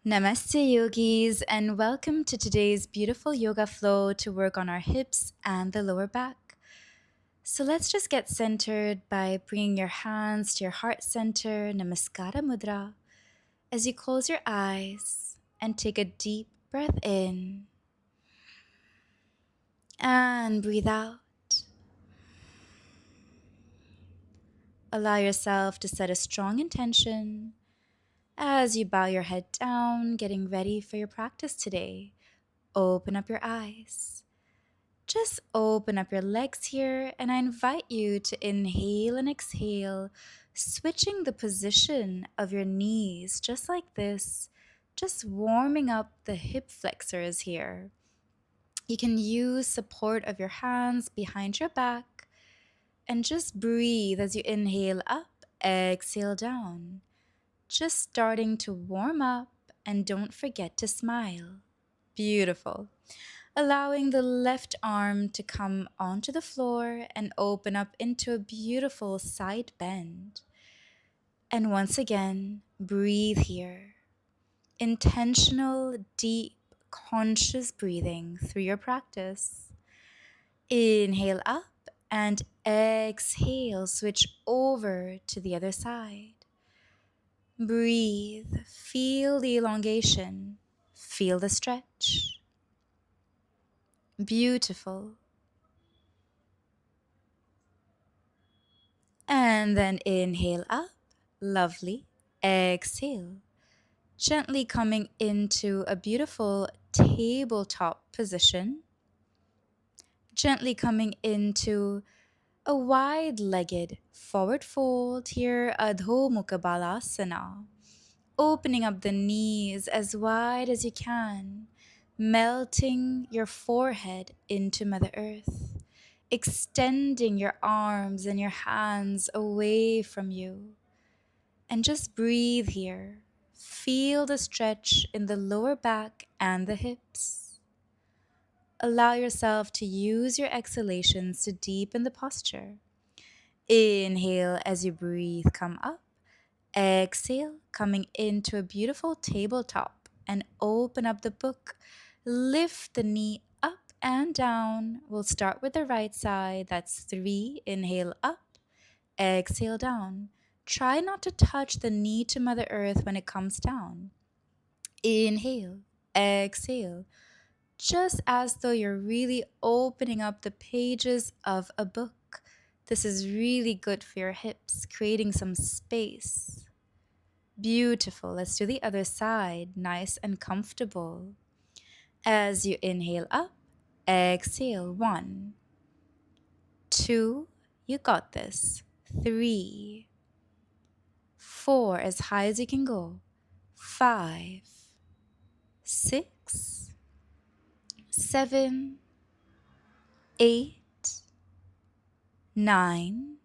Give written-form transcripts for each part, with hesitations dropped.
Namaste, yogis, and welcome to today's beautiful yoga flow to work on our hips and the lower back. So let's just get centered by bringing your hands to your heart center, Namaskara Mudra, as you close your eyes and take a deep breath in and breathe out. Allow yourself to set a strong intention as you bow your head down, getting ready for your practice today. Open up your eyes. Just open up your legs here, and I invite you to inhale and exhale, switching the position of your knees just like this, just warming up the hip flexors here. You can use support of your hands behind your back and just breathe as you inhale up, exhale down. Just starting to warm up, and don't forget to smile. Beautiful. Allowing the left arm to come onto the floor and open up into a beautiful side bend. And once again, breathe here. Intentional, deep, conscious breathing through your practice. Inhale up and exhale, switch over to the other side. Breathe, feel the elongation, feel the stretch. Beautiful. And then inhale up, lovely. Exhale, gently coming into a beautiful tabletop position. Gently coming into a wide-legged forward fold here, Adho Mukha Balasana. Opening up the knees as wide as you can, melting your forehead into Mother Earth, extending your arms and your hands away from you. And just breathe here. Feel the stretch in the lower back and the hips. Allow yourself to use your exhalations to deepen the posture. Inhale as you breathe, come up. Exhale, coming into a beautiful tabletop and open up the book. Lift the knee up and down. We'll start with the right side. That's 3. Inhale up, exhale down. Try not to touch the knee to Mother Earth when it comes down. Inhale, exhale, just as though you're really opening up the pages of a book. This is really good for your hips, creating some space. Beautiful. Let's do the other side. Nice and comfortable. As you inhale up, exhale. 1, 2, you got this. 3, 4, as high as you can go. 5, 6, 7, 8, 9,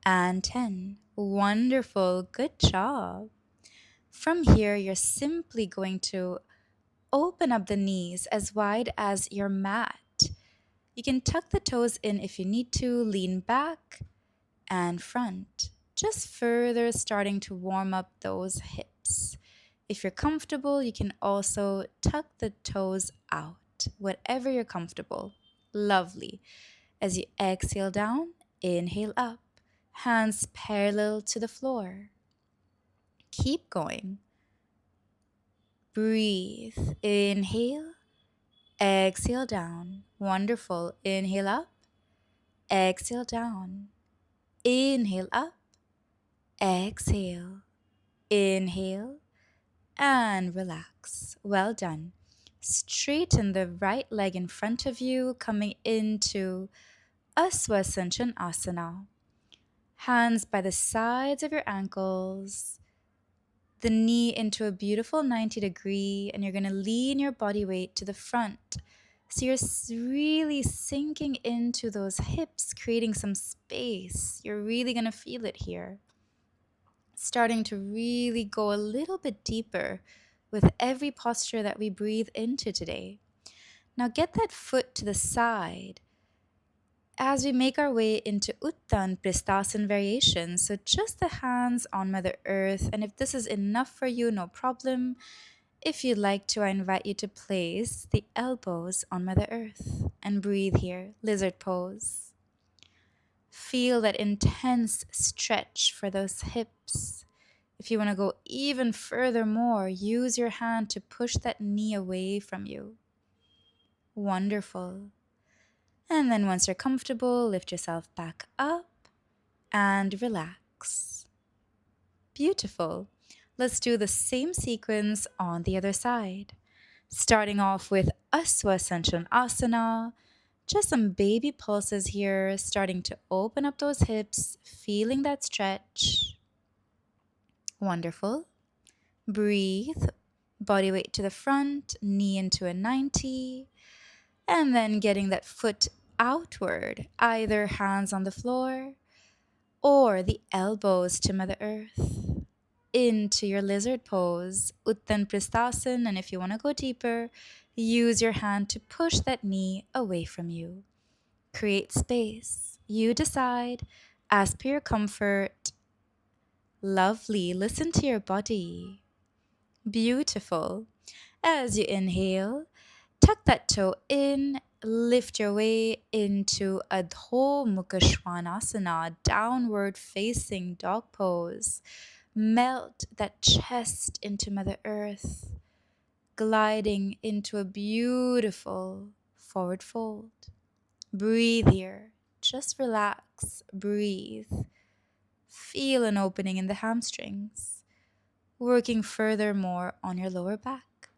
and 10. Wonderful. Good job. From here, you're simply going to open up the knees as wide as your mat. You can tuck the toes in if you need to, lean back and front, just further starting to warm up those hips. If you're comfortable, you can also tuck the toes out, whatever you're comfortable. Lovely. As you exhale down, inhale up, hands parallel to the floor. Keep going. Breathe. Inhale, exhale down. Wonderful. Inhale up, exhale down. Inhale up, exhale. Inhale and relax. Well done. Straighten the right leg in front of you, coming into Aswasanchan Asana. Hands by the sides of your ankles, the knee into a beautiful 90-degree, and you're going to lean your body weight to the front. So you're really sinking into those hips, creating some space. You're really going to feel it here. Starting to really go a little bit deeper with every posture that we breathe into today. Now get that foot to the side. as we make our way into Uttan Pristasan variation. So just the hands on Mother Earth. And if this is enough for you, no problem. If you'd like to, I invite you to place the elbows on Mother Earth and breathe here, lizard pose. Feel that intense stretch for those hips. If you want to go even further more, use your hand to push that knee away from you. Wonderful. And then once you're comfortable, lift yourself back up and relax. Beautiful. Let's do the same sequence on the other side. Starting off with Aswasanchan Asana. Just some baby pulses here, starting to open up those hips, feeling that stretch. Wonderful. Breathe. Body weight to the front, knee into a 90. And then getting that foot outward, either hands on the floor or the elbows to Mother Earth. Into your lizard pose, Uttan Pristasan, and if you want to go deeper, use your hand to push that knee away from you. Create space. You decide, as per your comfort. Lovely. Listen to your body. Beautiful. As you inhale, tuck that toe in, lift your way into Adho Mukha Svanasana, downward facing dog pose. Melt that chest into Mother Earth, gliding into a beautiful forward fold. Breathe here. Just relax. Breathe. Feel an opening in the hamstrings, working furthermore on your lower back.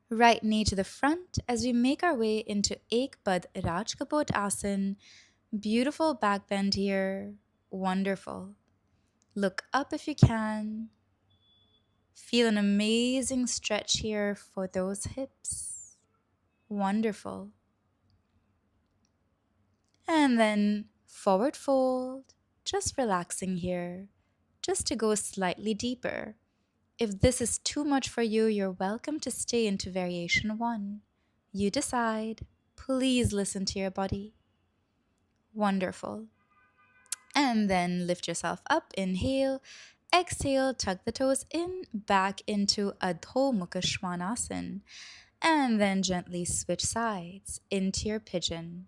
Right knee to the front as we make our way into Ek Pad Rajkapot Asan. Beautiful back bend here. Wonderful. Look up if you can. Feel an amazing stretch here for those hips. Wonderful. And then forward fold. Just relaxing here. Just to go slightly deeper. If this is too much for you, you're welcome to stay into variation 1. You decide. Please listen to your body. Wonderful. And then lift yourself up. Inhale. Exhale. Tuck the toes in. Back into Adho Mukha Svanasana. And then gently switch sides into your pigeon.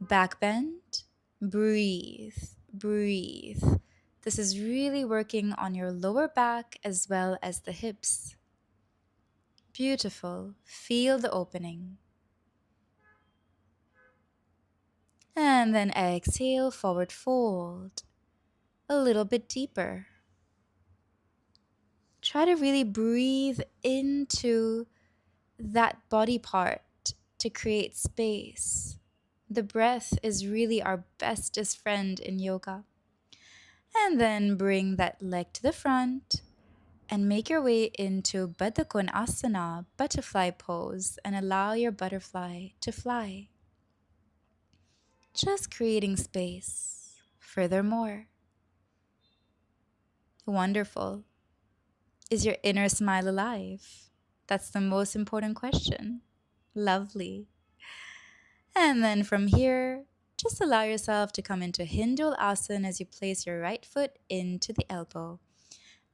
Back bend. Breathe. Breathe. This is really working on your lower back as well as the hips. Beautiful. Feel the opening. And then exhale, forward fold. A little bit deeper. Try to really breathe into that body part to create space. The breath is really our bestest friend in yoga. And then bring that leg to the front and make your way into Baddha Konasana, butterfly pose, and allow your butterfly to fly. Just creating space. Furthermore. Wonderful. Is your inner smile alive? That's the most important question. Lovely. And then from here, just allow yourself to come into Hindul Asana as you place your right foot into the elbow.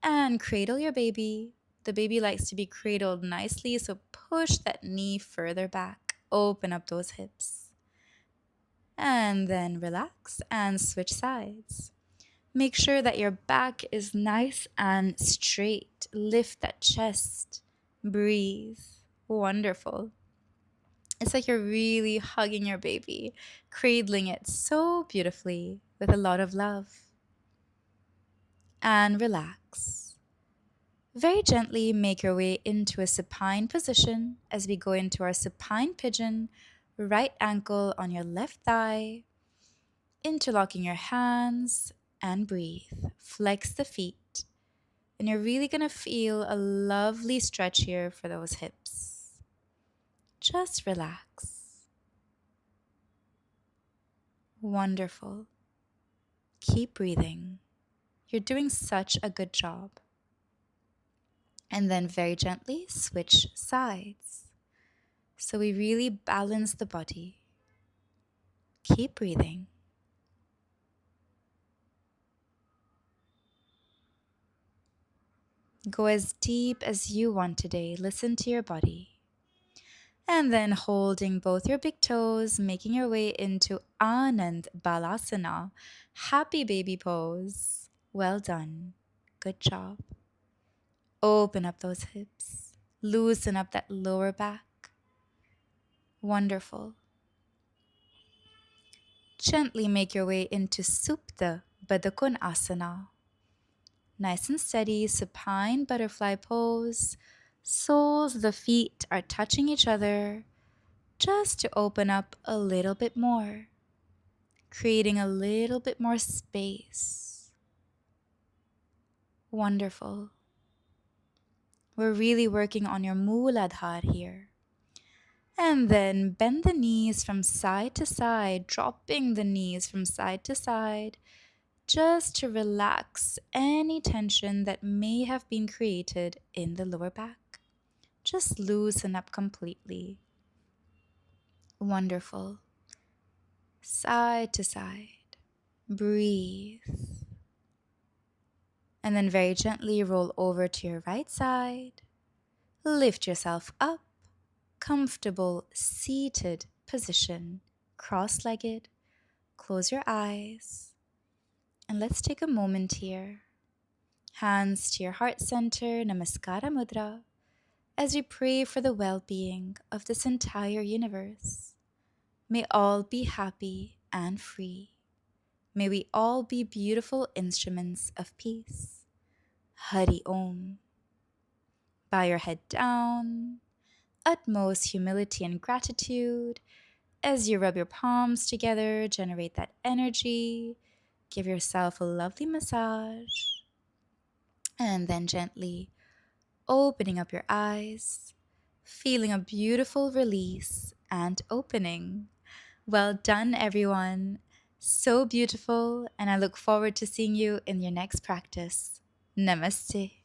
And cradle your baby. The baby likes to be cradled nicely, so push that knee further back. Open up those hips. And then relax and switch sides. Make sure that your back is nice and straight. Lift that chest. Breathe. Wonderful. It's like you're really hugging your baby, cradling it so beautifully with a lot of love. And relax. Very gently make your way into a supine position as we go into our supine pigeon, right ankle on your left thigh, interlocking your hands and breathe. Flex the feet. And you're really going to feel a lovely stretch here for those hips. Just relax. Wonderful. Keep breathing. You're doing such a good job. And then very gently switch sides. So we really balance the body. Keep breathing. Go as deep as you want today. Listen to your body. And then holding both your big toes, making your way into Anand Balasana, happy baby pose. Well done. Good job. Open up those hips. Loosen up that lower back. Wonderful. Gently make your way into Supta Baddha Asana. Nice and steady, supine butterfly pose. Soles of the feet are touching each other just to open up a little bit more, creating a little bit more space. Wonderful. We're really working on your Mooladhar here. And then bend the knees from side to side, dropping the knees from side to side, just to relax any tension that may have been created in the lower back. Just loosen up completely. Wonderful. Side to side. Breathe. And then very gently roll over to your right side. Lift yourself up. Comfortable seated position. Cross-legged. Close your eyes. And let's take a moment here. Hands to your heart center, Namaskara Mudra, as we pray for the well-being of this entire universe. May all be happy and free. May we all be beautiful instruments of peace. Hari Om. Bow your head down. Utmost humility and gratitude. As you rub your palms together, generate that energy. Give yourself a lovely massage. And then gently opening up your eyes, feeling a beautiful release and opening. Well done, everyone. So beautiful, and I look forward to seeing you in your next practice. Namaste.